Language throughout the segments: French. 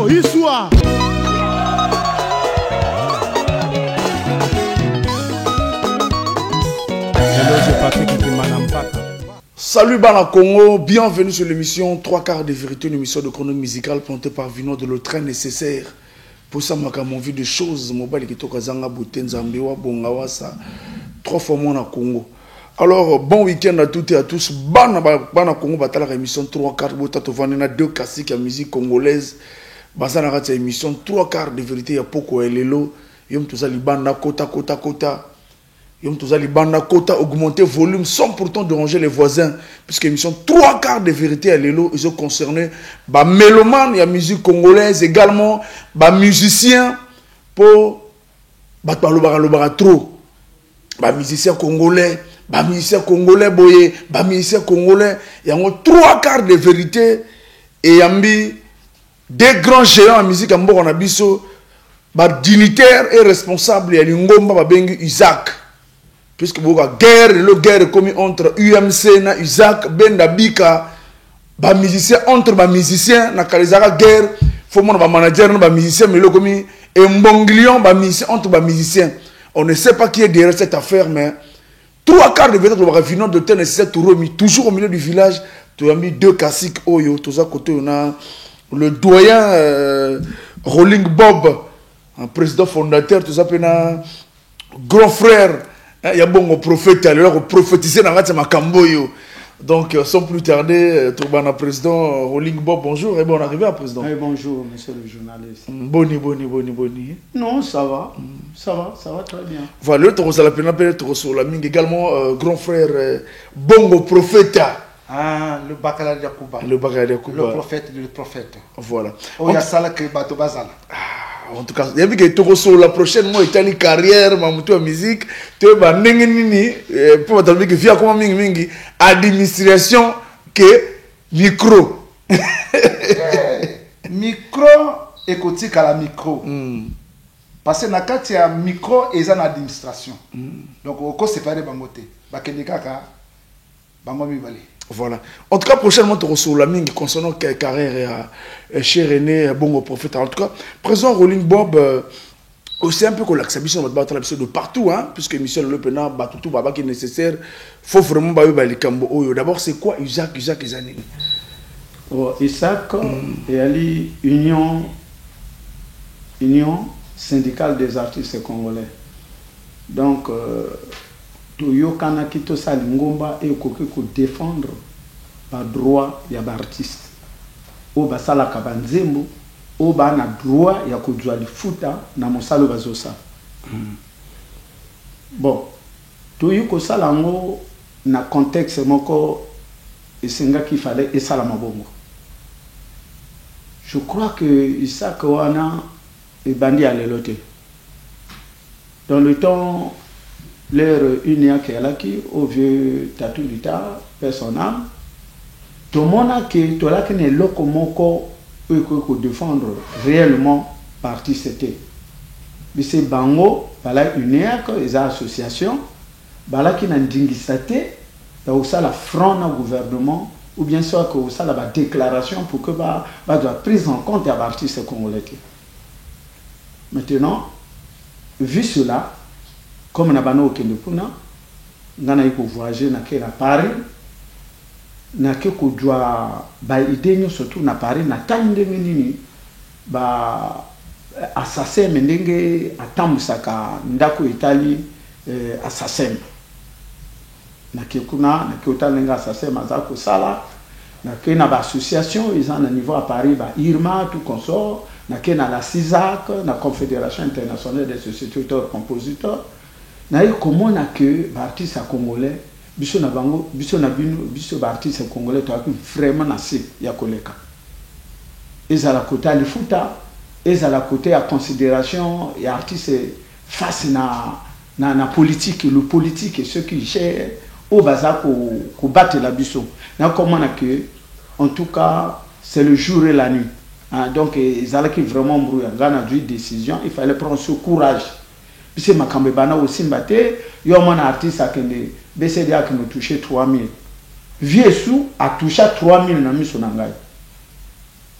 Congo, Issoua. Salut Bana Congo, bienvenue sur l'émission 3 quarts de vérité, une émission de chrono musicale présentée par Vino de le train nécessaire. Pour ça, je mon vie de choses, mobile qui toka zanga butenza mbewa bongawasa 3 fois moins na Congo. Alors, bon week-end à toutes et à tous. Bana Congo batala émission 3 quarts bota to vanena 2 classiques à musique congolaise. Basana rata émission 3 quarts de vérité ya poko elelo. Yom toza libanda kota. Yom toza libanda kota augmenter volume sans pourtant déranger les voisins puisque émission 3 quarts de vérité à l'élo ils ont concerné ba mélomane ya musique congolaise également ba musiciens pour ba lobara trop ba musiciens congolais boye ba musiciens congolais il y a 3 quarts de vérité et yambi des grands géants en musique en mboka na biso ba dignitaire et responsable ya lingomba ba bengi Isaac. Puisque vous avez la guerre commis entre UMC et Isaac, Benda Bika, les musiciens entre les musiciens, na kalizara guerre, il faut que les managers les musiciens, mais le commis et mbonglion les musiciens entre les musiciens. On ne sait pas qui est derrière cette affaire, mais 3 quarts de vérité, le finance de temps nécessaire, toujours au milieu du village, tu as mis 2 classiques, Oyo, tout ça, côté, on a le doyen Rolling Bob, un président fondateur, tout ça, grand frère. Il y a bon prophète, il y a prophétiser dans la Makamboyo. Donc, sans plus tarder, le président Rolling Bob, bonjour et bon arrivée à président. Hey, bonjour, monsieur le journaliste. Boni. Non, ça va très bien. Voilà, tu as la peine sur la mingue également, grand frère Bongo prophète. Ah, le Bakala Yakuba. Le prophète. Voilà. Oh, il y a ça là que Bato Bazala. En tout cas, il y a que sur la prochaine mois Italie carrière ma musique tu vas nini pour que via comme mingi administration que micro écoute à la micro parce que na kati ya micro et en administration donc au co séparer bangote bakende kaka bango mibale. Voilà. En tout cas, prochainement, tu reçois la mingi concernant carrière et cher René, bon prophète. En tout cas, présent Rolling Bob, aussi un peu que l'accès de partout, hein, puisque Michel Le Pen, tout baba qui est nécessaire, il faut vraiment les cambo. D'abord, c'est quoi Isaac Izanini? Isaac, et Ali, Union syndicale des artistes congolais. Donc, Toyo Kanakito Salingomba et Kokiko défendre le droit des artistes. Ou basala kabanzembo, ou bana droit ya kujua lifuta na mosalo bazosa. Bon, Toyo Kosalango na contexte moko esenga qu'il fallait et salamabongo. Je crois que Isaac Wana est bandi à l'élote. Dans le temps l'ère unia qui au vieux Tatou Lita, personnel, tout le monde a que tout là qui n'est locomoko pour défendre réellement parti c'était. Mais c'est bango, voilà unia les associations, voilà qui n'a d'ingisate, dans ça la front au gouvernement ou bien sûr que ça la déclaration pour que va doit prise en compte à l'artiste congolais. Maintenant, vu cela. Comme na bano okende kuna ngana iko voyager na ke na Paris na ke ko jwa ba idée surtout na Paris na tande nini ba assassin mendenge atambusaka ndako Italie assassin na ke kuna na ke otalenga assassin mazako sala na ke na ba association ils en a niveau à Paris ba Irma tout consort na ke na la CISAC na Confédération internationale des sociétés auteurs compositeurs. Na comment na que artiste congolais biso na bango biso na bino biso artiste congolais to vraiment na se ya koleka ezala côté lifuta ezala côté à considération et artiste face na politique le politique et ceux qui gèrent au bazar ko battre la biso na comment na que en tout cas c'est le jour et la nuit hein, donc ezala qui vraiment brouillard ngana du décision il fallait prendre ce courage. Puis makambe bana aussi mbate yo mon artiste akende BCDA qui nous touché 3000 vieux sous a touché 3000 na miso na ngai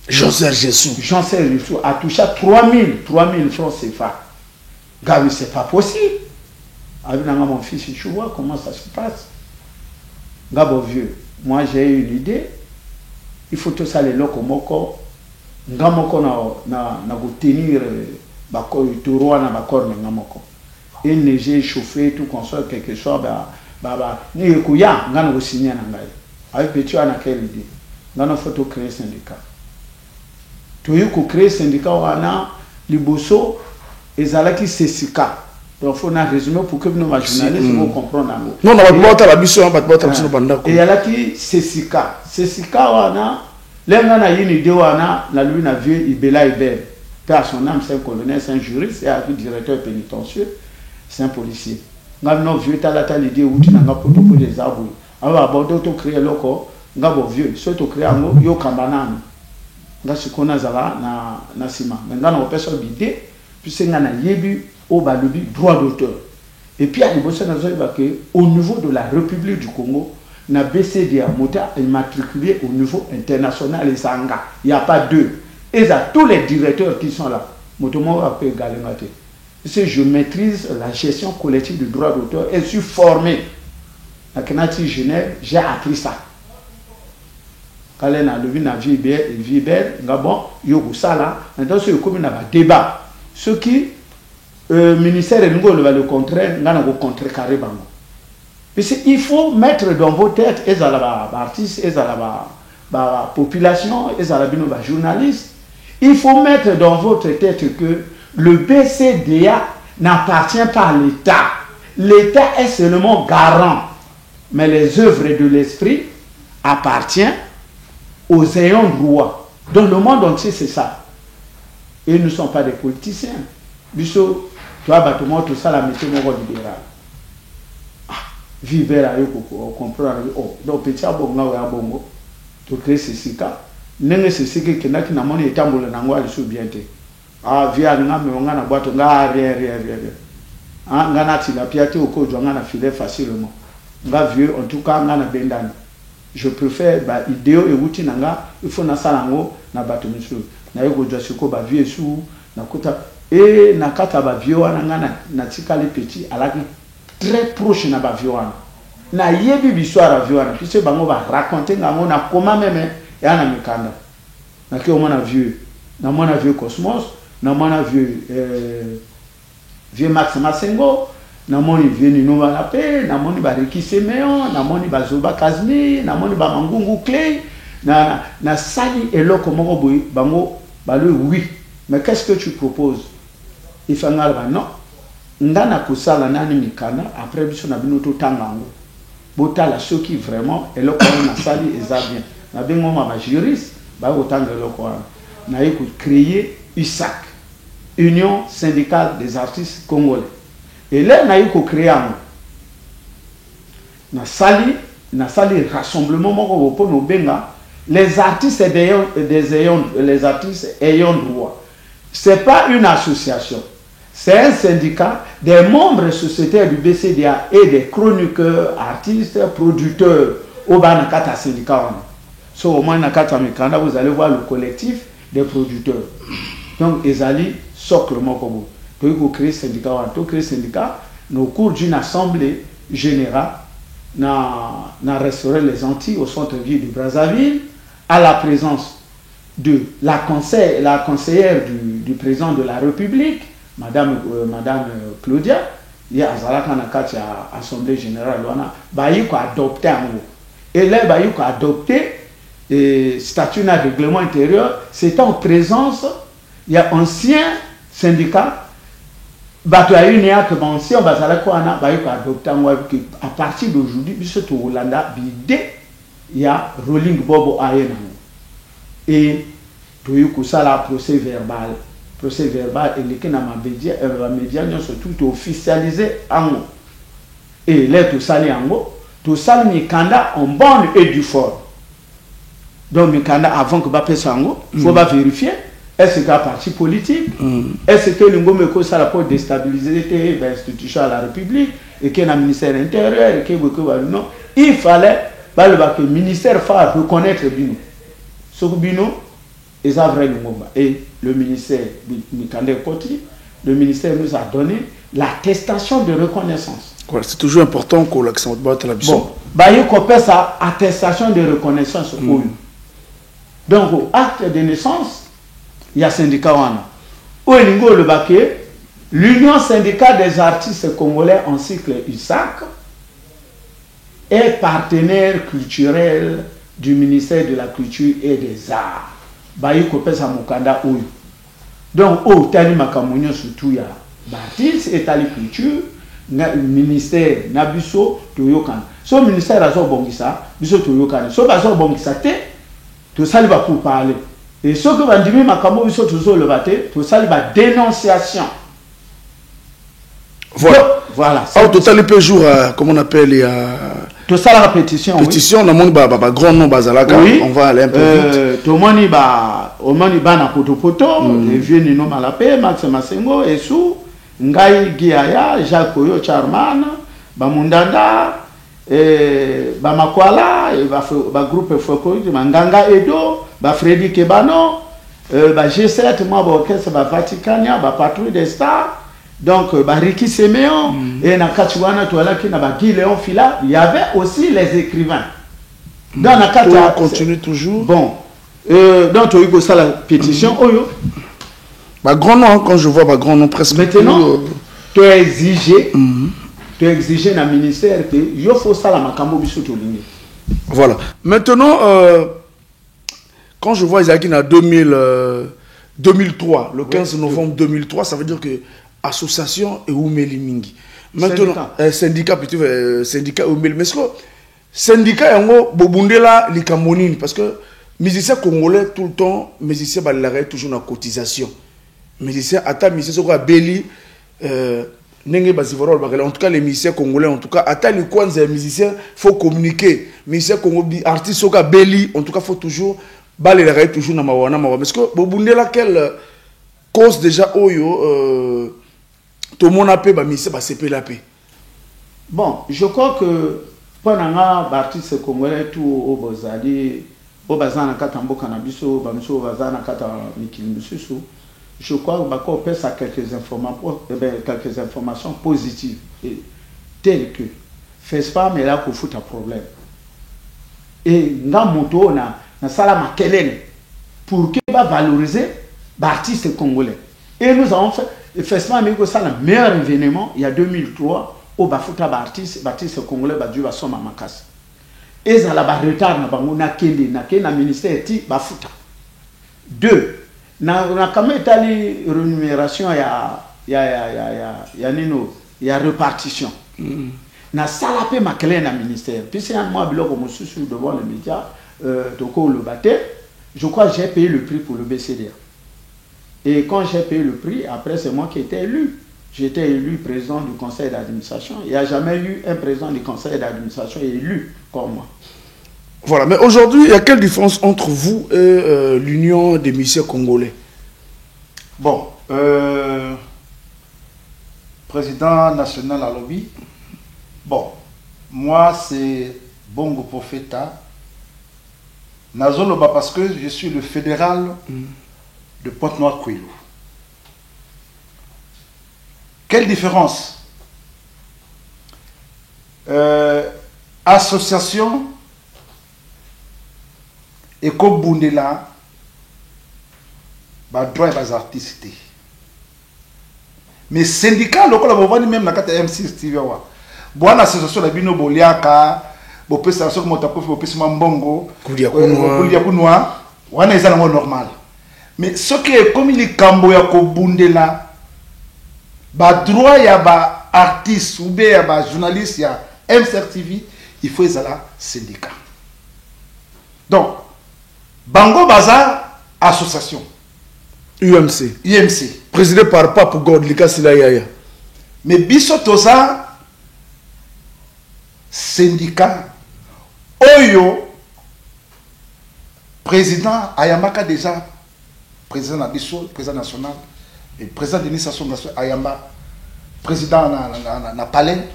Jean-Serge Jessou. Jean-Serge Jessou a touché 3000 francs CFA. Gabi, c'est pas possible. Avec mon fils, tu vois comment ça se passe. Gabo vieux, moi j'ai une idée. Il faut tout ça les locaux moko. Ngamoko na tenir bako toro na bakor ngamoko. Et neige chauffé tout console quelque chose ni kuya ngana go signer na ngai. Avec petit ana quelle idée. Ngana faut créer syndicat. Tu veux créer syndicat wana liboso ezalaki sesika. Donc il faut un résumé pour que nous journalistes vous comprendre. Non, on va pas la mission, on va pas la banda. Et alaki sesika. Sesika wana lenga na yini de wana la lui na vieux Ibela Iber. Père son âme, c'est un colonel, c'est un juriste, c'est un directeur pénitentiaire, c'est un policier. Ngam vieux talata l'idée où tu n'as pas pour des arbres. Alors abordé to créer loko ngabo vieux, surtout créer ngo yo kambanana. Ngasi kona zala na sima. Ngana opesa bidé puis c'est ngana yebi au balubi droit d'auteur. Et puis à au niveau de la République du Congo, na BCDA Mota est matriculé au niveau international et Sanga. Il n'y a pas deux. Et à tous les directeurs qui sont là, Motomo a pu galimate. Je maîtrise la gestion collective du droit d'auteur et je suis formé. À Kenati Genève, j'ai appris ça. Quand on a levé na Viber, Gabon, Yogo Sala, maintenant c'est comme un débat. Ce qui ministère de Ngo va le contraire, n'a pas contrecarré bango. Il faut mettre dans vos têtes, et à la artistes, et à la population, et à la journaliste, il faut mettre dans votre tête que le BCDA n'appartient pas à l'État. L'État est seulement garant, mais les œuvres de l'esprit appartiennent aux ayants droit. Dans le monde entier, c'est ça. Et ils ne sont pas des politiciens. Biso, toi, bâtiment, tout ça, la métier libéral. Vivre à eux pour comprendre. Oh, donc, petit abongo, abongo, tu crées ceci, car, n'est-ce ceci que n'a qu'une amont et tambour le nangwa le sous-bienté. Ah, via n'a mais on a boîte, on a rien. Ah, on a la piaté au code, on a filé facilement. On a vieux, en tout cas, on a bendan. Je préfère, idéo et outil nanga, il faut na salango, na bateau monsieur. Na yo go jasiko ba vieux sous, na kota. Et nakata ba viwana na tika les petits à la très proche na ba viwana na yebi biswara viwana puisque bango va raconter ngango na comment même ya na mikanda na ki omona vieux Cosmos na mona vieux Max Masengo na moni vieux Nino Balape na moni ba Reki Semeon na moni ba Zoba Kazmi na moni ba Mangungu Clay na sali eloko moko boy bango balo oui. Mais qu'est-ce que tu proposes? Il faut non. Ndana kusala nani mikana après biso na bino to tangango. Botala ceux qui vraiment et le na sali ezabien. Na bengo ma juriste ba otanga le quoi. Na yiko créer USAC, Union syndicale des artistes congolais. Et là na yiko créer na sali rassemblement moko po no benga les artistes les artistes ayant droit. C'est pas une association, c'est un syndicat des membres sociétaires du BCDA et des chroniqueurs, artistes, producteurs au Banakata syndicat. So au moins Nakata Mikanda, vous allez voir le collectif des producteurs. Donc Ezali socle mokobo. Pour créer syndicat, au cours d'une assemblée générale, na restaurer les Antilles au centre-ville de Brazzaville, à la présence de la conseillère du président de la République, Madame Claudia, il y a l'Assemblée générale, il a adopté un mot. Et là, il a adopté le statut de règlement intérieur, c'est en présence, il y a un ancien syndicat, il y a une ancien, il a adopté un mot à partir d'aujourd'hui, il y a Rolling Bobo Ayen. Et tout ça la procès verbal et les médias surtout officialisé en haut et là tout ça en haut tout ça Mikanda en bonne et du fort donc Mikanda avant que va ça en haut il faut vérifier est-ce qu'il y a un parti politique est-ce que le Ngomeko ça la peut déstabiliser l'institution à la République et qu'il y a un ministère intérieur et qu'il non il fallait que le ministère fasse reconnaître Bino. Ce Bino, Eza vrai et le ministère Mikande Koti, le ministère nous a donné l'attestation de reconnaissance. Voilà, c'est toujours important qu'on l'accent de la bon, ça attestation de reconnaissance. Donc, acte de naissance, il y a syndicat le baquet, l'Union syndicale des artistes congolais en cycle USAC est partenaire culturel du ministère de la Culture et des Arts. Donc, tali makamunyo surtout ya bâtisse et tali culture, ministère nabiso toyokan. So ministère azo bongisa, biso toyokan. So bazo bongisa te, to sali ba pour parler. Et ce que bandimi makamo biso tozo le baté, to sali ba dénonciation. Voilà. Voilà. Au total, il peut jouer, comment on appelle, il y a... Tout ça, la pétition. Pétition, oui. On a un grand nom, oui. On va aller un peu vite. Tout le monde est na poto, et vieux Nino Malapé, Max Masengo, Essou, Ngai Giaya, Jacques Koyo Charman, Bamundanda, Bamakwala, groupe Foko, Manganga Edo, Freddy Kebano, G7, moi, orchestre, Vaticania, Patrouille des Stars. Donc, Ricky Séméon, et Nakatuana, Léon Fila, il y avait aussi les écrivains. Dans la continue toujours. Bon, donc, tu as ça la pétition. Grand nom, quand je vois grand nom presque. Maintenant, tu as exigé, dans le ministère que il faut ça la Makambo Bissotolini. Voilà. Maintenant, quand je vois Isaac en 2003, le 15 novembre 2003, ça veut dire que association et Oumeli Mingi. Maintenant, syndicat plutôt, syndicat Oumeli. Mais ce que syndicat yango bobundela likamonini parce que musicien congolais tout le temps, musicien balaré toujours na cotisation. Musicien ata musicien soko beli nenge bazivoro bakela. En tout cas les musiciens congolais en tout cas ata les kwanza musicien faut communiquer. Musicien congolais artiste soko beli en tout cas faut toujours balaré toujours na mawana mawa. Parce que bobundela quelle cause déjà oyo tout le monde a payé, mais c'est pas la paix. Bon, je crois que pendant l'artiste congolais tout au Bozali, au Bazana Katambo Canabiso, Bamiso Bazana Katamikilimususu, je crois qu'on peut ça quelques informations positives, telles que FESPAM est là pour foutre un problème. Et Ngamoto na Salama Kelen pour qu'il va valoriser l'artiste congolais. Et nous avons fait. Le festival Amigo, ça, le meilleur événement, il y a 2003, au Bafouta Baptiste congolais, Badiou Basoma Makas. Et ça, la retard, na Kendi, na ministère, ti Bafouta. Deux, na quand même étalé rémunération, il y a répartition. Na salapé ma clé na ministère. Puis c'est un mois, comme je suis devant les médias, donc le battait, je crois que j'ai payé le prix pour le BCDA. Et quand j'ai payé le prix, après c'est moi qui étais élu. J'étais élu président du conseil d'administration. Il n'y a jamais eu un président du conseil d'administration élu comme moi. Voilà, mais aujourd'hui, il y a quelle différence entre vous et l'Union des musiciens congolais? Bon, président national à lobby. Bon, moi c'est Bongo Profeta. Nazoloba parce que je suis le fédéral de Pointe-Noire-Kouilou. Quelle différence? Association et comme Bundela, droit et artistes. Mais syndicat, le même la carte M6 TV. Bon, l'association la bino boliaka, bo pesa so mo tapo bo pesa mbongo, kulia kunwa, wana ezala normal. Mais ce qui est comme il kambo ya ko bundela ba droit ya ba artiste ou bien ba journaliste ya M7 TV, il faut ezala syndicat. Donc Bango Bazar association UMC présidé par Pape God Likasila Yaya. Mais biso toza syndicat Oyo président Ayamaka déjà président Nabiso, président national et président Denis Sassou Nguesso Ayamba président na palais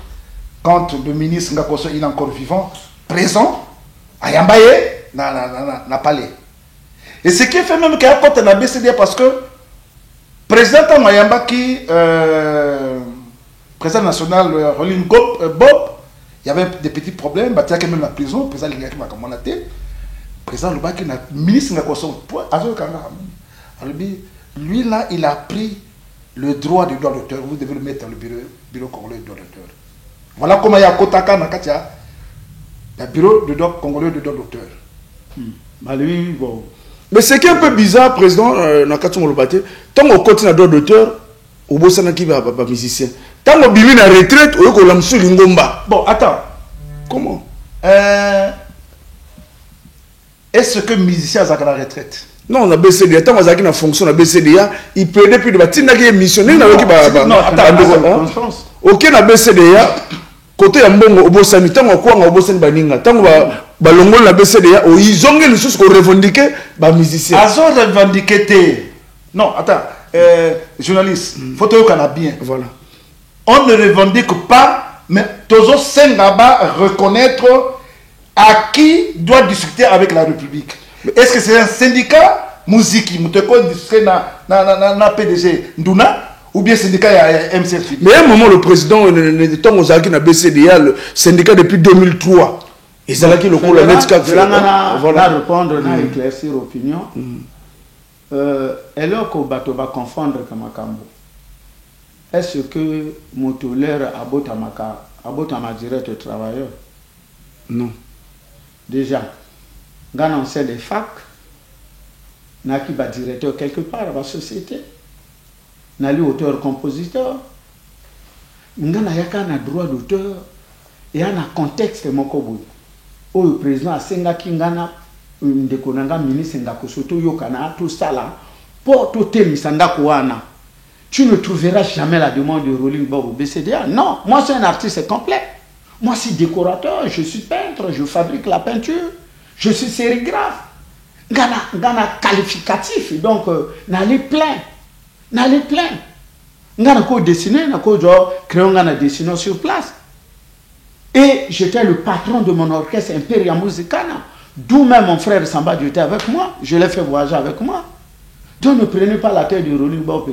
quand le ministre Ngakoso il est encore vivant présent Ayamba na palais Et ce qui fait même qu'il y a un côté dans BCD parce que président Mayamba qui président national Rolling Bob, il y avait des petits problèmes, il y a même la prison, président Lingaki Makamonate, président Lubaki, ministre lui là, il a pris le droit du droit d'auteur. Vous devez le mettre dans le bureau congolais du droit d'auteur. Voilà comment il y a Kotaka Nakatia, le bureau du droit congolais du droit d'auteur. Lui, bon. Mais ce qui est un peu bizarre, président Nakatia Molobate, tant qu'on continue à droit d'auteur, au Bossana qui va musicien. Tant qu'on bimi na retraite, on est comme sur l'ingomba. Bon, attends. Comment est-ce que musicien a la retraite? Non, on a BCDA. Tant qu'on a une fonction à BCDA, il peut depuis de bâtir une missionnaire. Non, attends. Ok, na BCDA, côté Mbongo, au Bossani, tant qu'on a au Bossani Baninga, tant qu'on va l'ongol na BCDA, ils ont les choses qu'on revendique, bah musicien. Ils ont revendiqué. Non, attends. Journaliste, photo qu'on a bien. Voilà. On ne revendique pas, mais toujours Sengaba reconnaître à qui doit discuter avec la République. Est-ce que c'est un syndicat Mouziki, Mouteko discuter na PDG Nduna, ou bien syndicat MCF? Mais à un moment, le président temps aux na BCDA, le syndicat depuis 2003. Et c'est là qu'il le coule la net cap. Voilà répondre, na éclaircir l'opinion. Et là qu'on va confondre Kamakambo. Est-ce que mon tolère abotama direct travailleur? Non. Déjà, quand on sait des facs, n'a qui va directeur quelque part à la société, n'a lui auteur-compositeur, n'a un droit d'auteur, et un contexte mokoboy. Où le président a sengaki ngana ndekonanga ministre ngakosoto yokana tout ça là, pour tout temisanda kouana. Tu ne trouveras jamais la demande de Rolling Bob au BCDA. Non, moi je suis un artiste complet. Moi je suis décorateur, je suis peintre, je fabrique la peinture, je suis sérigraphe. Gana qualificatif, donc n'allez plein. Gana ko dessiner, na ko créer gana dessiner sur place. Et j'étais le patron de mon orchestre Imperia Musicana, d'où même mon frère Samba était avec moi. Je l'ai fait voyager avec moi. Donc ne prenez pas la tête de Rolling Bob.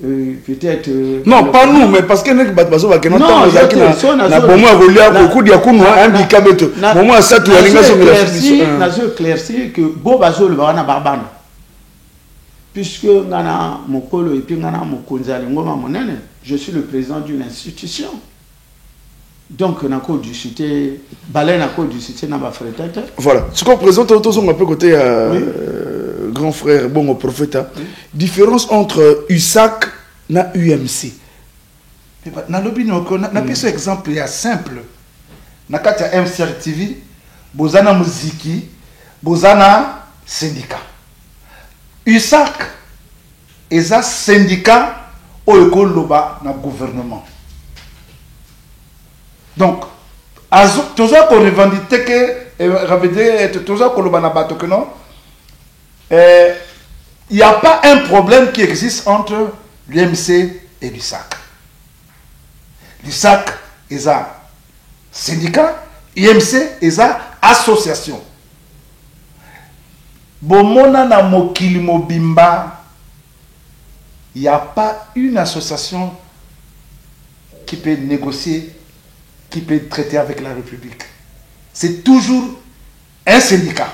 Peut-être non pas nous mais parce que nous bateau va que non na bon moi volia beaucoup dia kuno handicap beto bon moi ça tout alinga sur la solution na je éclaircir que bobazo le bana barbana puisque ngana mokolo et puis ngana mokonzali ngoma monene je suis le président d'une institution donc na ko du cité balai na ko du cité na ba frère. Voilà ce qu'on présente autour un peu côté grand frère bon au prophète différence entre USAC na UMC. Na lobino ko na piso exemple ya simple na kati ya MCR TV bozana muziki bozana syndicat. USAC eza syndicat oyo ko loba na gouvernement. Donc toujours qu'on revendique que toujours qu'on loba na bato que non. Il n'y a pas un problème qui existe entre l'UMC et l'USAC. L'USAC est un syndicat, l'UMC est une association. Bomona na mokili mobimba, il n'y a pas une association qui peut négocier, qui peut traiter avec la République. C'est toujours un syndicat.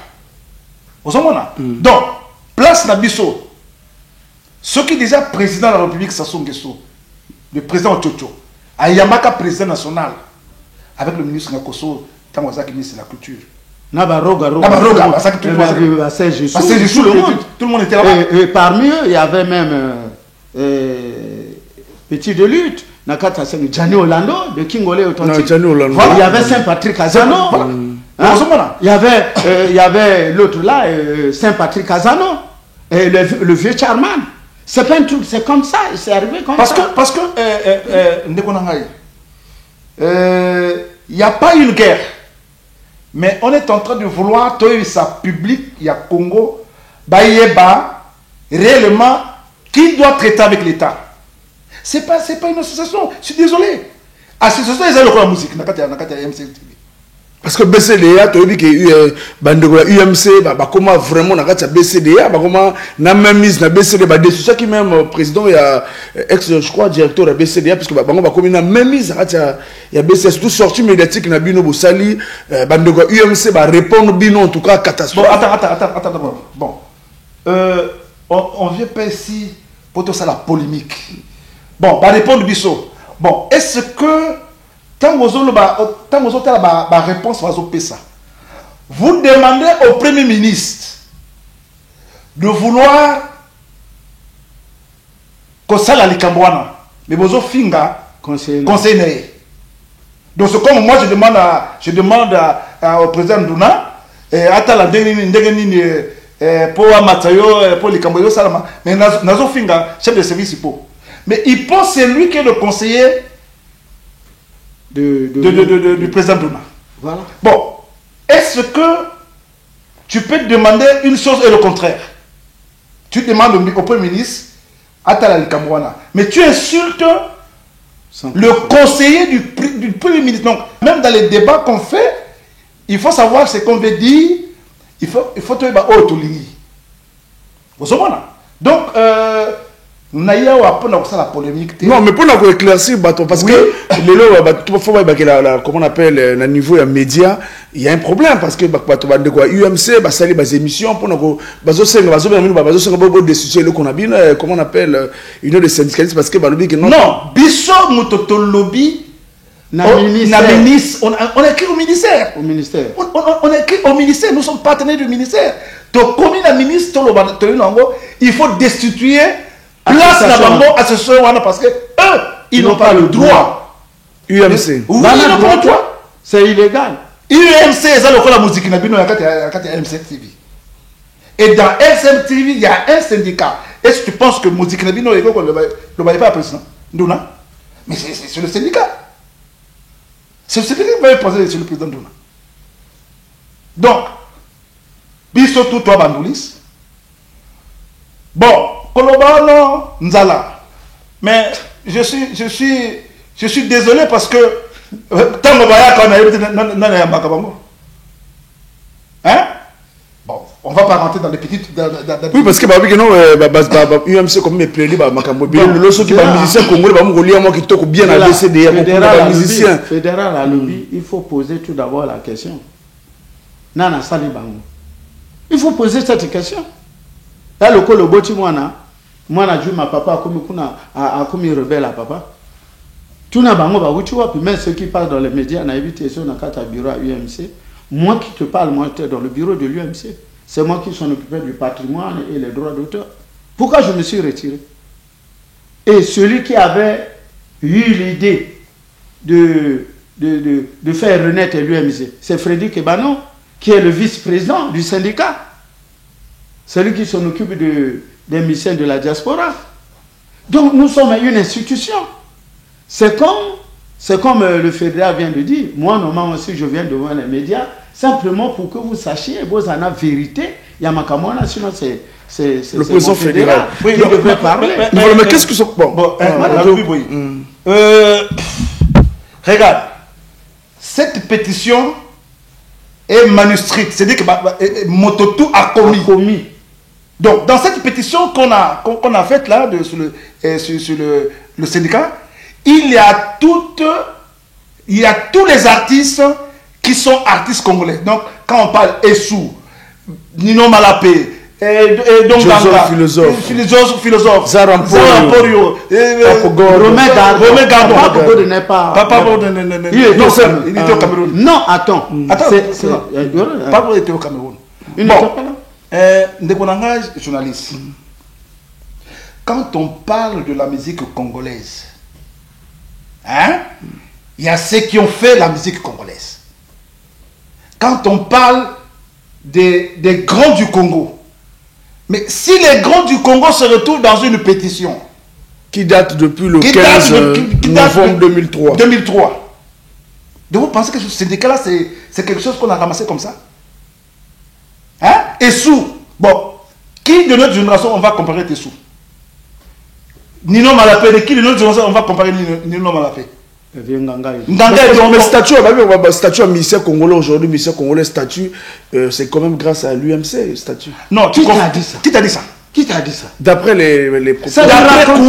Donc, place Nabiso, ce qui est déjà président de la République, Sassou Nguesso, le président Tchotcho, Ayamaka président national, avec le ministre Ngakoso, Tamwazaki ministre de la Culture. Nabaroga, tout le monde était là-bas. Et parmi eux, il y avait même Petit de lutte, Nakata Gianni Orlando, de King Olé Authentique. Il y avait Saint-Patrick Azano. Il y avait l'autre là, Saint-Patrick Azano, et le vieux Charman. C'est pas un truc, c'est comme ça, c'est arrivé comme ça. Parce que il n'y a pas une guerre, mais on est en train de vouloir que ça public, il y a Congo, Bayeba, réellement, qui doit traiter avec l'État. C'est pas une association, je suis désolé. Association, ils ont la musique, Parce que BCDA, tu as dit que UMC, comment vraiment, BCDA, comment, na même mise na BCDA, c'est ça qui même président, il y a ex, je crois, directeur de BCDA, parce que comme il a même mise, il y a BCDA, tout sorti médiatique, na bino bosali, UMC va répondre bino, en tout cas, catastrophe. Bon, attends d'abord. Bon, on vient pas ici pour tout ça la polémique. Bon, va répondre biso. Bon, est-ce que tant que vous avez la réponse, vous demandez au Premier ministre de vouloir que ça la likambouana, mais vous avez finga conseiller. Donc c'est comme moi je demande au président Ndouna à la dernière pour Matayo pour likamboyo salama, mais nazo finga chef de service pour. Mais il pense c'est lui qui est le conseiller du président Douna. Voilà. Bon, est-ce que tu peux demander une chose et le contraire? Tu demandes au Premier ministre, Atala Kamwana, mais tu insultes le conseiller du Premier ministre. Donc, même dans les débats qu'on fait, il faut savoir ce qu'on veut dire. Il faut trouver donc, la polémique. Non, mais pour éclaircir, parce que comment on appelle le niveau des médias, il y a un problème parce que UMC, les émissions, pour comment on appelle une des syndicalistes parce que non, Bisso Mutoto Lobby. On écrit au ministère. On écrit au ministère. Nous sommes partenaires du ministère. Donc, comme la ministre, il faut destituer place la association parce que eux, ils n'ont pas le droit. UMC. Oui, ils n'ont pas le droit. C'est illégal. UMC, c'est la musique qui n'a pas MC TV. Et dans MC TV, il y a un syndicat. Est-ce que tu penses que musique n'a pas le va pas président Douna? Mais c'est le syndicat. C'est ce qui va poser sur le président Douna. Donc, Bissotou, toi, Bandoulis. Bon, Kolobano, Nzala. Mais je suis désolé parce que tant que hein? Bon, on va pas rentrer dans les petites. Oui, parce que non, UMC comme mes prélis, le qui va musicien congolais, moi qui toque bien à BCD, musicien. Fédéral à lobby, il faut poser tout d'abord la question. Nana Salibango. Il faut poser cette question. Là, le col boti moi na ju ma papa a commis rebelle à papa. Tout n'a pas moi tu vois, puis même ceux qui parlent dans les médias na évité sur na carte bureau à UMC. Moi qui te parle, moi j'étais dans le bureau de l'UMC. C'est moi qui s'en occupais du patrimoine et les droits d'auteur. Pourquoi je me suis retiré? Et celui qui avait eu l'idée de faire renaître l'UMC, c'est Frédéric Ebano, qui est le vice-président du syndicat. Celui qui s'en occupe des missions de la diaspora. Donc nous sommes une institution. C'est comme le fédéral vient de dire. Moi, normalement aussi, je viens devant les médias, simplement pour que vous sachiez, vous en avez vérité. Il y a Makamona, sinon c'est le président fédéral. Oui, il devrait parler. Mais qu'est-ce que c'est regarde, cette pétition est manuscrite. C'est-à-dire que Mototou a commis. Donc, dans cette pétition qu'on a faite là, sur le syndicat, il y a tous les artistes qui sont artistes congolais. Donc, quand on parle Essou, Nino Malapé, donc philosophe, Zaramporio, Romain Gardon. Papa il était au Cameroun. Non, attends. Papa était au Cameroun. Bon, journaliste. Quand on parle de la musique congolaise, hein, il y a ceux qui ont fait la musique congolaise. Quand on parle des grands du Congo, mais si les grands du Congo se retrouvent dans une pétition qui date depuis le 15 novembre 2003, donc vous pensez que ce syndicat-là, c'est quelque chose qu'on a ramassé comme ça? Hein? Essou, bon, qui de notre génération on va comparer Essou? Nino Malapé, de qui de notre génération on va comparer Nino Malapé? Mais statut à ministère congolais aujourd'hui, ministère congolais statut, c'est quand même grâce à l'UMC statut. Non, qui t'a dit ça? Qui t'a dit ça? Qui t'a dit ça? D'après les d'après quoi?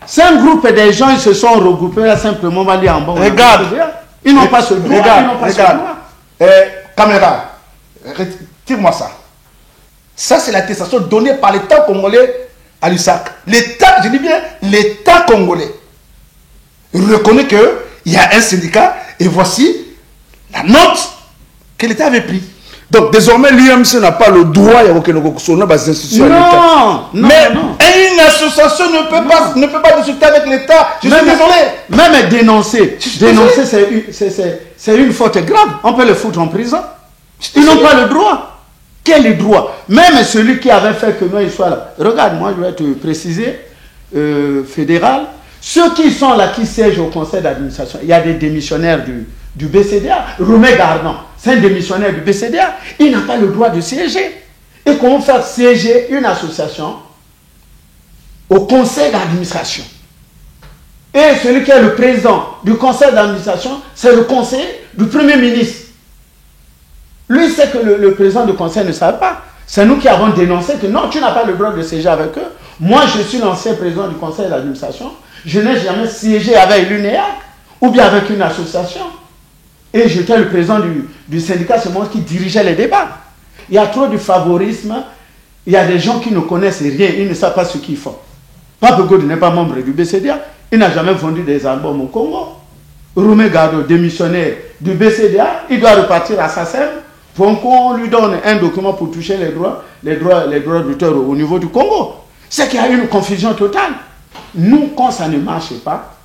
C'est un groupe des gens, ils se sont regroupés là simplement, on va dire en bon. Regarde, ils n'ont pas ce droit. Regarde. Caméra, retire-moi ça. Ça, c'est l'attestation donnée par l'État congolais à l'USAC. L'État, je dis bien, l'État congolais reconnaît qu'il y a un syndicat et voici la note que l'État avait prise. Donc désormais l'UMC n'a pas le droit de reconnaître les institutions. Non, mais une association ne peut pas discuter avec l'État. Je suis désolé. Même dénoncer, c'est une faute grave. On peut le foutre en prison. Ils n'ont pas le droit. Quel est le droit? Même celui qui avait fait que nous il soit là. Regarde, moi je vais te préciser, fédéral, ceux qui sont là, qui siègent au conseil d'administration, il y a des démissionnaires du BCDA. Roumé Gardan, c'est un démissionnaire du BCDA. Il n'a pas le droit de siéger. Et comment faire siéger une association au conseil d'administration? Et celui qui est le président du conseil d'administration, c'est le conseiller du premier ministre. Lui, c'est que le président du conseil ne savait pas. C'est nous qui avons dénoncé que non, tu n'as pas le droit de siéger avec eux. Moi, je suis l'ancien président du conseil d'administration. Je n'ai jamais siégé avec l'UNEAC ou bien avec une association. Et j'étais le président du syndicat, c'est moi qui dirigeais les débats. Il y a trop de favorisme. Il y a des gens qui ne connaissent rien. Ils ne savent pas ce qu'ils font. Pape Gode n'est pas membre du BCDA. Il n'a jamais vendu des albums au Congo. Roumé Gardo, démissionnaire du BCDA, il doit repartir à SACEM. Pour qu'on lui donne un document pour toucher les droits d'auteur au niveau du Congo. C'est qu'il y a une confusion totale. Nous, quand ça ne marche pas,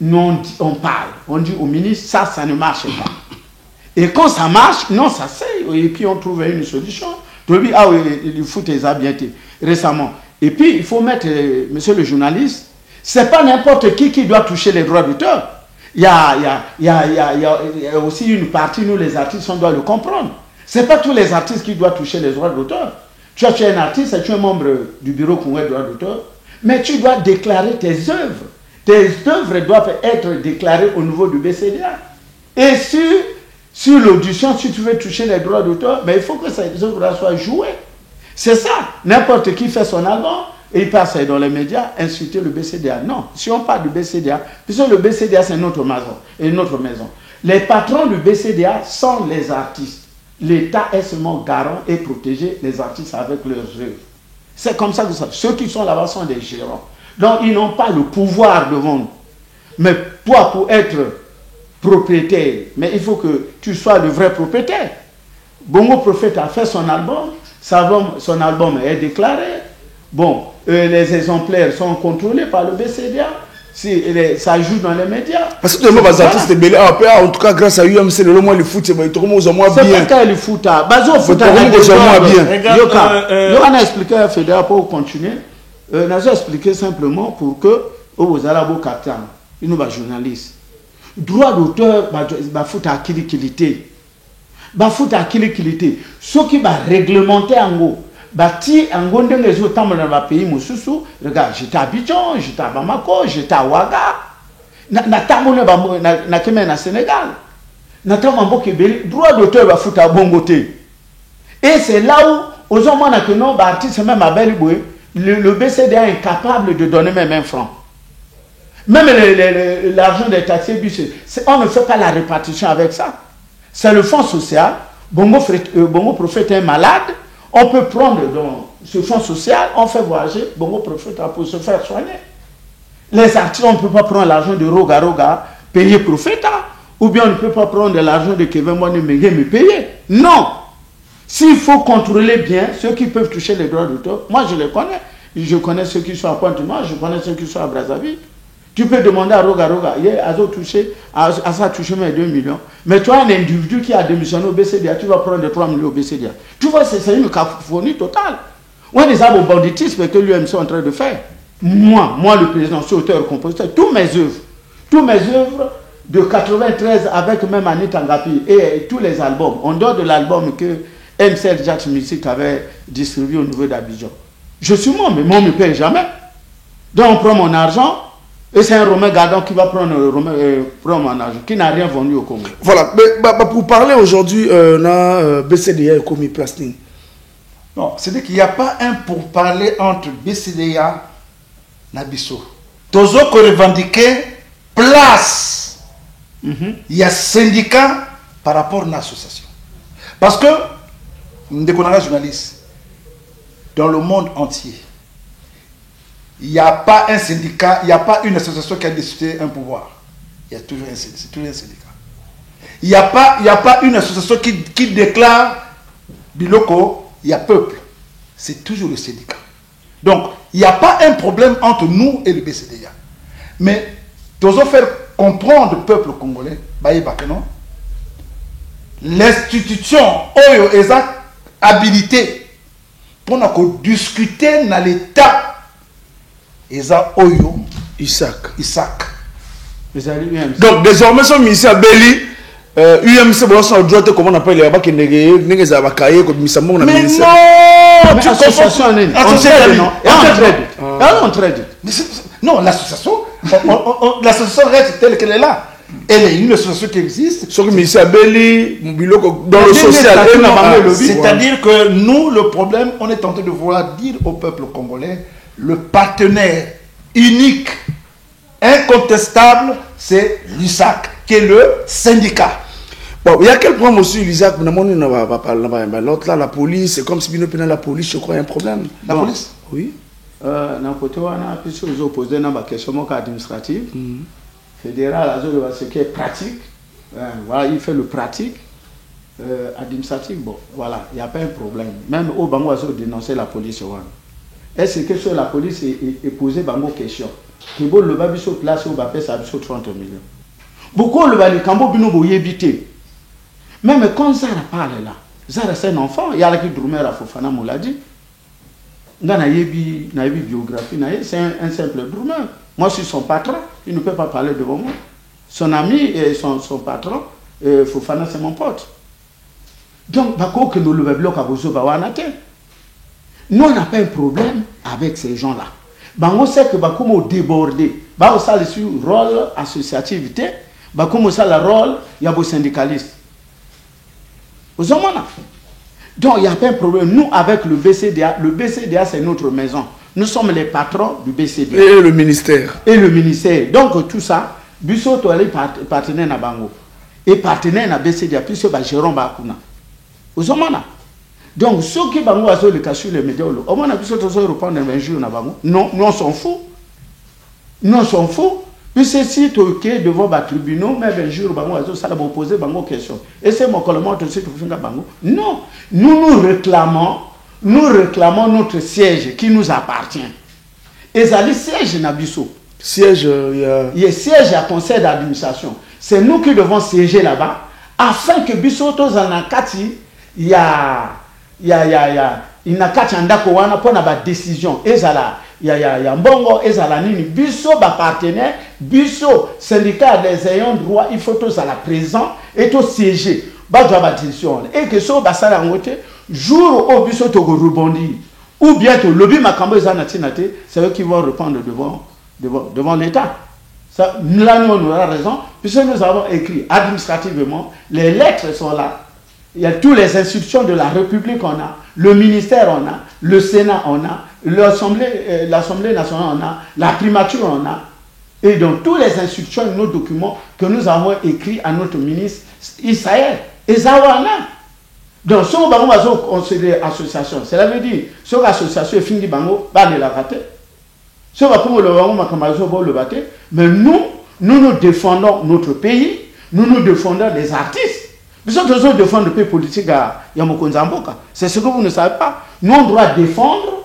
nous on parle. On dit au ministre, ça ne marche pas. Et quand ça marche, non, ça c'est. Et puis on trouve une solution. Tu dis, ah oui, il faut tes habiletés récemment. Et puis il faut mettre, monsieur le journaliste, c'est pas n'importe qui doit toucher les droits d'auteur. Il y a aussi une partie, nous les artistes, on doit le comprendre. Ce n'est pas tous les artistes qui doivent toucher les droits d'auteur. Tu es un artiste et tu es membre du bureau congolais des droits d'auteur, mais tu dois déclarer tes œuvres. Tes œuvres doivent être déclarées au niveau du BCDA. Et sur l'audition, si tu veux toucher les droits d'auteur, mais il faut que ces œuvres soient jouées. C'est ça. N'importe qui fait son album, et il passe dans les médias, insulter le BCDA. Non, si on parle du BCDA, puisque le BCDA c'est notre maison. Les patrons du BCDA sont les artistes. L'État est seulement garant et protéger les artistes avec leurs œuvres. C'est comme ça que ça. Ceux qui sont là-bas sont des gérants. Donc ils n'ont pas le pouvoir de vendre. Mais toi, pour être propriétaire, mais il faut que tu sois le vrai propriétaire. Bongo Prophète a fait son album, son album est déclaré. Bon, les exemplaires sont contrôlés par le BCDA. Si ça joue dans les médias. Parce que les artistes de Belé, en tout cas, grâce à UMC, le moins le foot, c'est pas moins bien. C'est pas le foot. Bazo foot, bien. Yohan a expliqué à Fédéral pour continuer. Nazo a expliqué simplement pour que aux Arabes capteurs, ils nous journalistes. Droit d'auteur, foot à kilité. Foot à kilité. Ce qui va réglementer en gros. Bati angonde les autres dans le pays mususu regarde j'étais à Abidjan, j'étais à Bamako, j'étais à Ouaga na tamone na keme na Sénégal na tamambo kebeli droit d'auteur va foutre à bongoté et c'est là où aux hommes que non artiste même à Beliboué le BCDA est incapable de donner même un franc. Même l'argent des taxés on ne fait pas la répartition avec ça. C'est le fonds social. Bongo Prophète est malade. On peut prendre dans ce fonds social, on fait voyager Bongo Prophète pour se faire soigner. Les artistes, on ne peut pas prendre l'argent de Roga, payer Prophète, ou bien on ne peut pas prendre l'argent de Kevin Mwani Mengue, me payer. Non. S'il faut contrôler bien ceux qui peuvent toucher les droits d'auteur, moi je les connais. Je connais ceux qui sont à Pointe-Noire, je connais ceux qui sont à Brazzaville. Tu peux demander à Roga, à ça toucher mes 2 millions. Mais toi, un individu qui a démissionné au BCDA, tu vas prendre 3 millions au BCDA. Tu vois, c'est une cacophonie totale. On est au banditisme que l'UMC est en train de faire. Moi, le président, je suis auteur-compositeur, toutes mes œuvres de 93 avec même Anita Ngapi et tous les albums, en dehors de l'album que MCL Jackson Music avait distribué au niveau d'Abidjan. Je suis moi, mais moi, on ne me paye jamais. Donc, on prend mon argent. Et c'est un Romain Gardon qui va prendre un argent, qui n'a rien vendu au Congo. Voilà, mais, pour parler aujourd'hui, BCDA et commis plastique. Non, c'est-à-dire qu'il n'y a pas un pourparler entre BCDA et Nabiso. Tozo qui revendiquer place. Il y a syndicat par rapport à l'association. Parce que, dès qu'on a un journaliste, dans le monde entier, il n'y a pas un syndicat, il n'y a pas une association qui a décidé un pouvoir. Il y a toujours un syndicat. C'est toujours un syndicat. Il n'y a pas une association qui déclare du loco, il y a peuple. C'est toujours le syndicat. Donc, il n'y a pas un problème entre nous et le BCDA. Mais, nous devons faire comprendre au peuple congolais, l'institution oyo est habilité pour nous discuter dans l'état. Eza Oyo Isaac. Donc désormais son ministère Beli UMC bon son droit comment on appelle les mais non, tu association non, l'association l'association reste telle qu'elle est là. Elle est une association qui existe. Sur le ministère Beli dans le social. C'est-à-dire que nous, le problème, on est tenté de vouloir dire au peuple congolais, le partenaire unique, incontestable, c'est l'USAC, qui est le syndicat. Bon, il y a quel problème aussi, l'USAC, l'autre là, la police, c'est comme si la police, je crois, il y a un problème. La police? Oui. Dans le côté où on a pu opposer dans la question administrative, fédéral, ce qui est pratique, voilà, il fait le pratique, administratif, bon, voilà, il n'y a pas un problème. Même au Bango, on a dénoncé la police. Est-ce que sur la police est posé bango question que bon le babi sur place au bapé ça sur 30 millions. Beaucoup le bali kambo bino boye bité. Même quand ça parle là, Zara c'est un enfant, il y a qui dormait à Fofana Mouladi. Ngana yebi na yebi biographie na c'est un simple dormeur. Moi je suis son patron, il ne peut pas parler devant moi. Son ami et son patron Fofana c'est mon pote. Donc bako que nous le bloc à bozo bawanate. Nous, on n'a pas un problème avec ces gens-là. On sait que comment déborder. On sait le rôle associativité. On sait le rôle, il y a des syndicalistes. Donc, il n'y a pas un problème. Nous, avec le BCDA, c'est notre maison. Nous sommes les patrons du BCDA. Et le ministère. Et le ministère. Donc, tout ça, Busso, tu es partenaire à Bango. Et partenaire à BCDA, puisque Jérôme Bakuna. Donc, ceux qui ont le cas sur les médias, on a pu se répondre un jour. Non, nous on s'en fout. Nous on s'en fout. Puis c'est si tu es devant le tribunal, mais un jour, ça va poser une question. Et c'est mon collement aussi que tu fais. Non, nous réclamons notre siège qui nous appartient. Et ça, le siège Nabiso. Siège, il y a siège à conseil d'administration. C'est nous qui devons siéger là-bas afin que Bisso, il y a il n'a qu'à tchandako wana pour na décision ezala il y a mbongo ezala nini biso ba partenaire biso syndicat des ayants droit il faut tous à la présent et tous siéger ba droit ba décision et que so ba sala ngote jour au biso to rebondir ou bien to lobby makambo ezana tinate c'est eux qui vont répondre devant l'état. Ça là nous on aura raison puisque nous avons écrit administrativement les lettres sont là. Il y a toutes les institutions de la République, on a, le ministère, on a, le Sénat, on a, l'Assemblée nationale, on a, la primature, on a. Et donc, toutes les institutions et nos documents que nous avons écrits à notre ministre Israël. Et ça, on a. Donc, si on va considérer association, cela veut dire, si l'association est finie, on va la rater. Si on va le battre, mais nous défendons notre pays, nous défendons les artistes. Nous devons défendre le pays politique à Yamokonzamboka. C'est ce que vous ne savez pas. Nous, on doit défendre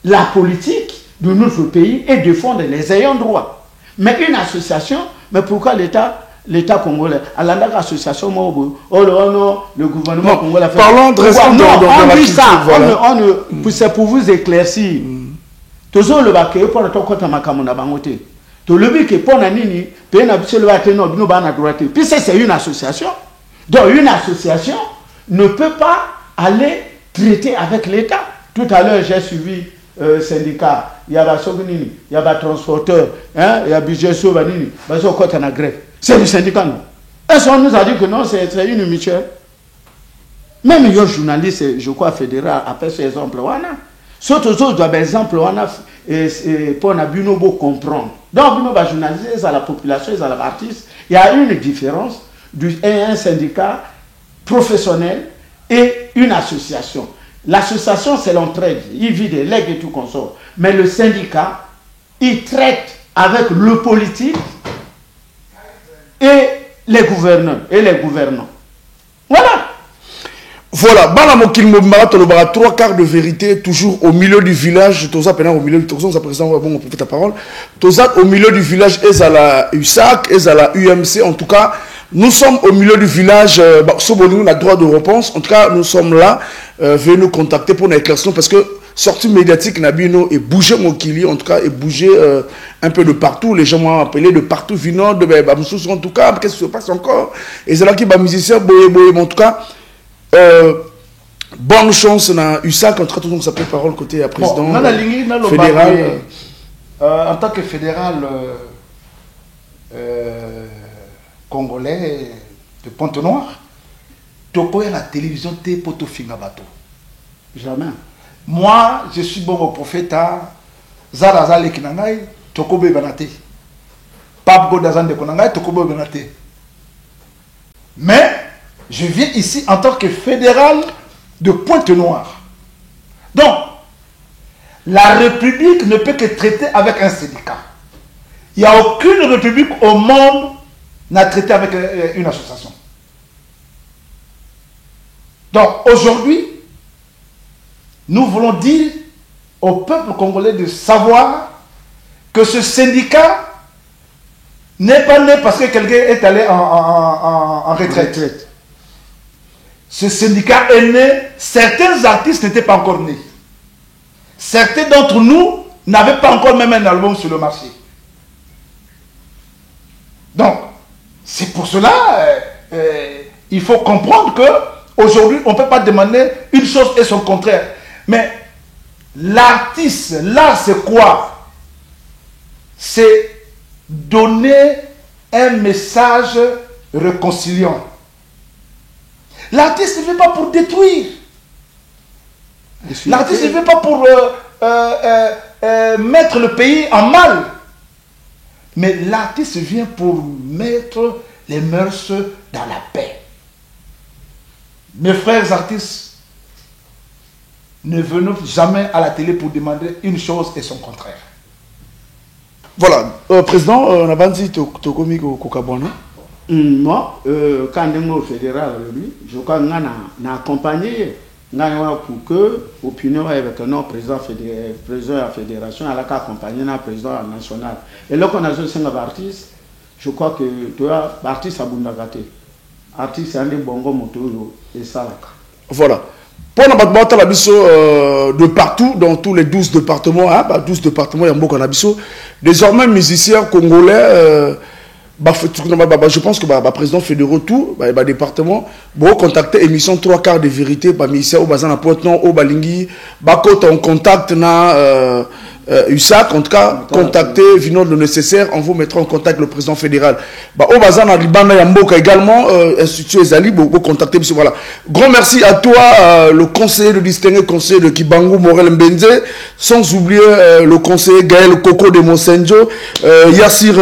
la politique de notre pays et défendre les ayants droit. Mais une association, mais pourquoi l'État congolais, à l'association, le gouvernement congolais fait. Parlons de on dit ça, c'est pour vous éclaircir. Toujours le baquet pour le temps quand on m'a camona bangote. Tout le but que pour Nanini, pays n'a pas le baquet, non, nous banana droite. Puis c'est une association. Donc une association ne peut pas aller traiter avec l'État. Tout à l'heure, j'ai suivi syndicat il y a des transporteurs, hein, il y a budget sur Banini, côté na grève. C'est le syndicat, non? Est-ce qu'on nous a dit que non, c'est une mutuelle? Même les journalistes, je crois, fédéral, après ces exemples, surtout des exemples, pour nous comprendre. Donc, nous va journaliser à la population, à l'artiste. Il y a une différence d'un syndicat professionnel et une association. L'association, c'est l'entraide. Il vit des legs et tout consort. Mais le syndicat, il traite avec le politique et les gouverneurs et les gouvernants. Voilà. Voilà, bana mokil mobimara tolobara 3 quarts de vérité toujours au milieu du village. Toza pena au milieu du toza président bon on peut ta parole. Toza au milieu du village ezala USAC, ezala UMC. En tout cas, nous sommes au milieu du village. Sobolou on a droit de réponse. En tout cas, nous sommes là. Venez nous contacter pour une éclaircissement parce que sortie médiatique Nabino et bouger Mokili en tout cas et bouger un peu de partout. Les gens m'ont appelé de partout. Vino de Bamsous en tout cas. Qu'est-ce qui se passe encore? Et c'est là qui va musicien boye en tout cas. Bonne chance na USAC en tout cas tout le monde s'appelle parole côté à président fédéral en tant que fédéral congolais de Pointe-Noire tokoya la télévision te poto finga bato jamais. Moi je suis bon au prophète Zara Zale kinangai tokobe banate Pape Godazan de konangai tokobe banate. Mais je viens ici en tant que fédéral de Pointe-Noire. Donc, la République ne peut que traiter avec un syndicat. Il n'y a aucune République au monde n'a traité avec une association. Donc, aujourd'hui, nous voulons dire au peuple congolais de savoir que ce syndicat n'est pas né parce que quelqu'un est allé en retraite. Ce syndicat est né, certains artistes n'étaient pas encore nés. Certains d'entre nous n'avaient pas encore même un album sur le marché. Donc, c'est pour cela il faut comprendre qu'aujourd'hui, on ne peut pas demander une chose et son contraire. Mais l'artiste, là, c'est quoi? C'est donner un message réconciliant. L'artiste ne fait pas pour détruire. L'artiste ne fait pas pour mettre le pays en mal. Mais l'artiste vient pour mettre les mœurs dans la paix. Mes frères artistes, ne venons jamais à la télé pour demander une chose et son contraire. Voilà, président, on a dit Tokomi Kokabouana. Moi, quand je suis fédéral, je crois que j'ai accompagné pour que l'opinion avec un président de la fédération, elle a accompagné le président national. Et là, on a un artiste, je crois que tu as l'artiste à Bundagate. L'artiste, c'est un des bons motos et ça. Voilà. Pour la de partout, dans tous les 12 départements, 12 départements, il y a beaucoup de désormais, musiciens congolais. Je pense que le président fédéral tout département contacter émission 3 quarts de vérité par ministère au bazan à Pointe-Noire au Balingi on contacte na USAC en tout cas contacter Vino le nécessaire on vous mettra en contact le président fédéral au bazan à Libana Yamboka également institut Ezali contacter monsieur voilà grand merci à toi le conseiller de distingué conseiller de Kibangu Morel Mbenze sans oublier le conseiller Gaël Koko de Monsenjo Yassir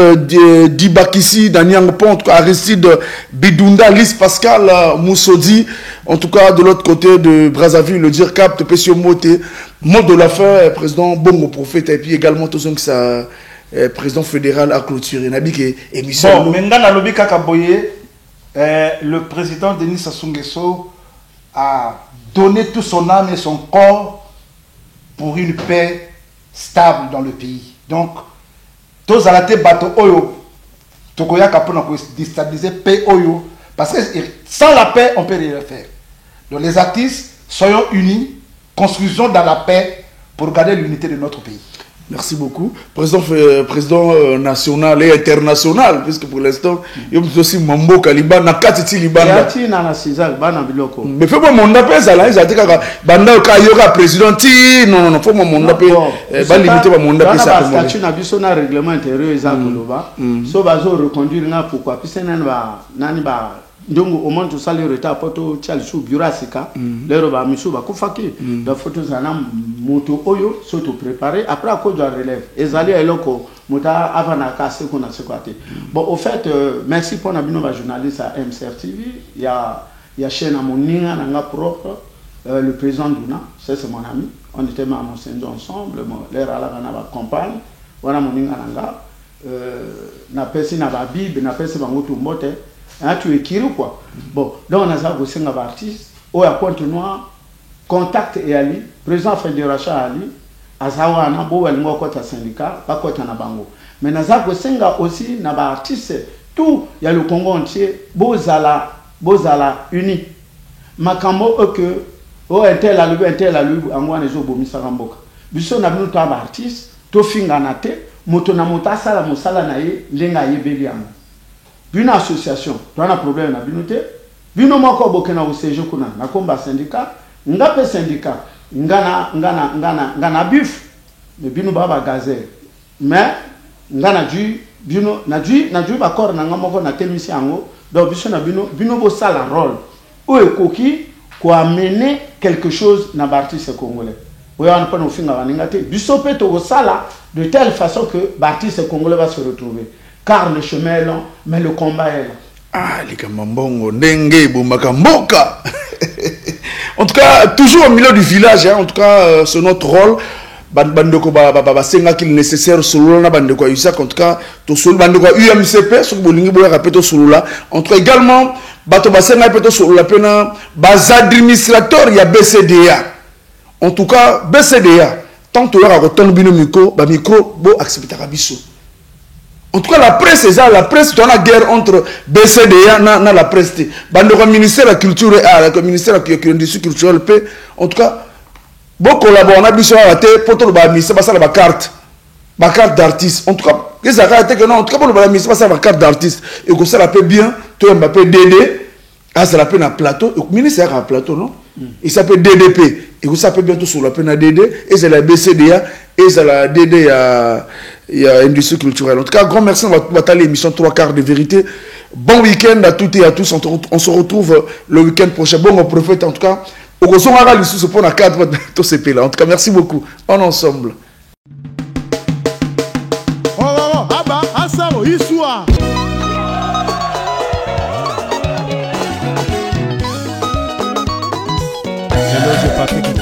Dibakissi Daniel Pont Aristide Bidunda Lise Pascal Moussodi en tout cas de l'autre côté de Brazzaville le dire cap de Pessio Moté mot de la fin président Bongo Prophète et puis également tout ça président fédéral a clôturé Nabi qui émission bon Mengana Lobi Kakaboye le président Denis Sassou Nguesso a donné tout son âme et son corps pour une paix stable dans le pays donc tous à la tête bateau oyo tokoya kapona ko déstabiliser paix oyo parce que sans la paix on peut rien faire donc les artistes soyons unis construisons dans la paix pour garder l'unité de notre pays. Merci beaucoup. Président national et international, puisque pour l'instant, il y a aussi Mambo Kaliban, Nakati Liban. Mais faut pas mon appel, ça là, ils ont dit que Banda Kayora président, non, faut mon appel. Bah limiter mon appel ça. Parce que tu n'as vu son règlement intérieur, ils ont so bazo reconduire na pourquoi puis c'est nani ba ndongo au moins tout ça le retard poto chalisu burasika lero ba misu ba kufaki da photo zana moto oyo soto préparer après à cause de la relève ezali eloko mota avana kase qu'on a sequaté. Bon au fait merci pour na bino ba journaliste à MCR TV, il y a chaîne à moninga nanga propre le président Duna, c'est mon ami, on était même ensemble, l'air à la va campagne, wana moninga nanga na pesi na ba bible na pesi bangoto mbote hein tu écris quoi. Bon donc on a ça go senga ba artiste o ya compte noir contact et ali président fédération ali azawa na bo wali ngoko ta syndicat ba kota na bango mais na za go senga aussi na ba artiste tout il y a le Congo entier bozala uni makambo que o intel a lu angwana zo bomisa ramboka biso na bino to ba artiste to finga na te moto na mota sala mosala na ye lenga yebeli yango bino association to na problème na bino te bino moko bokena au séjour kuna na komba syndicat ngape syndicat ngana bif mais bino baba gazer mais ngana ju bino na ju ba corps na ngamoko na temisi yango donc biso na bino bo sala rôle o ekoki ko amener quelque chose na artiste congolais. On ne peut pas nous faire bisope to sala de telle façon que l'artiste congolais va se retrouver. Car le chemin est long, mais le combat est long. Ah, les Kamambongo, Ndenge, Bomakamboka. En tout cas, toujours au milieu du village, hein, en tout cas, c'est notre rôle. Bandeko senga qu'il nécessaire solo na bandeko Isaac, en tout cas, to solo bandeko UMCP, sur bolingi boya rapeto solo là. En tout cas, également, bato basenga peto solo la pena, bas administrateur, il y a BCDA. En tout cas, BCDA, tant que tu as retenu le micro, bon, accepter Rabisso. En tout cas, la presse est là, la presse, tu as une guerre entre BCDA et la presse. Le ministère de la Culture et le ministère de l'Industrie culturelle, en tout cas, bon collaborer, on a besoin de la tête, pour tout le ministère, c'est la carte d'artiste. En tout cas, les arrêtés que non, en tout cas, pour le ministère, c'est la carte d'artiste. Et que ça l'appelle bien, tu as un DD, ça l'appelle un plateau, le ministère a un plateau, non? Il s'appelle DDP. Et vous savez bientôt sur la peine DD, et c'est la BCDA, et c'est la DD à Industrie culturelle. En tout cas, grand merci, on va batailler l'émission 3 quarts de vérité. Bon week-end à toutes et à tous. On se retrouve le week-end prochain. Bon, on profite en tout cas. Au Rosonara, le sous pour la cadre de tout ce pays là. En tout cas, merci beaucoup. En ensemble. Patrick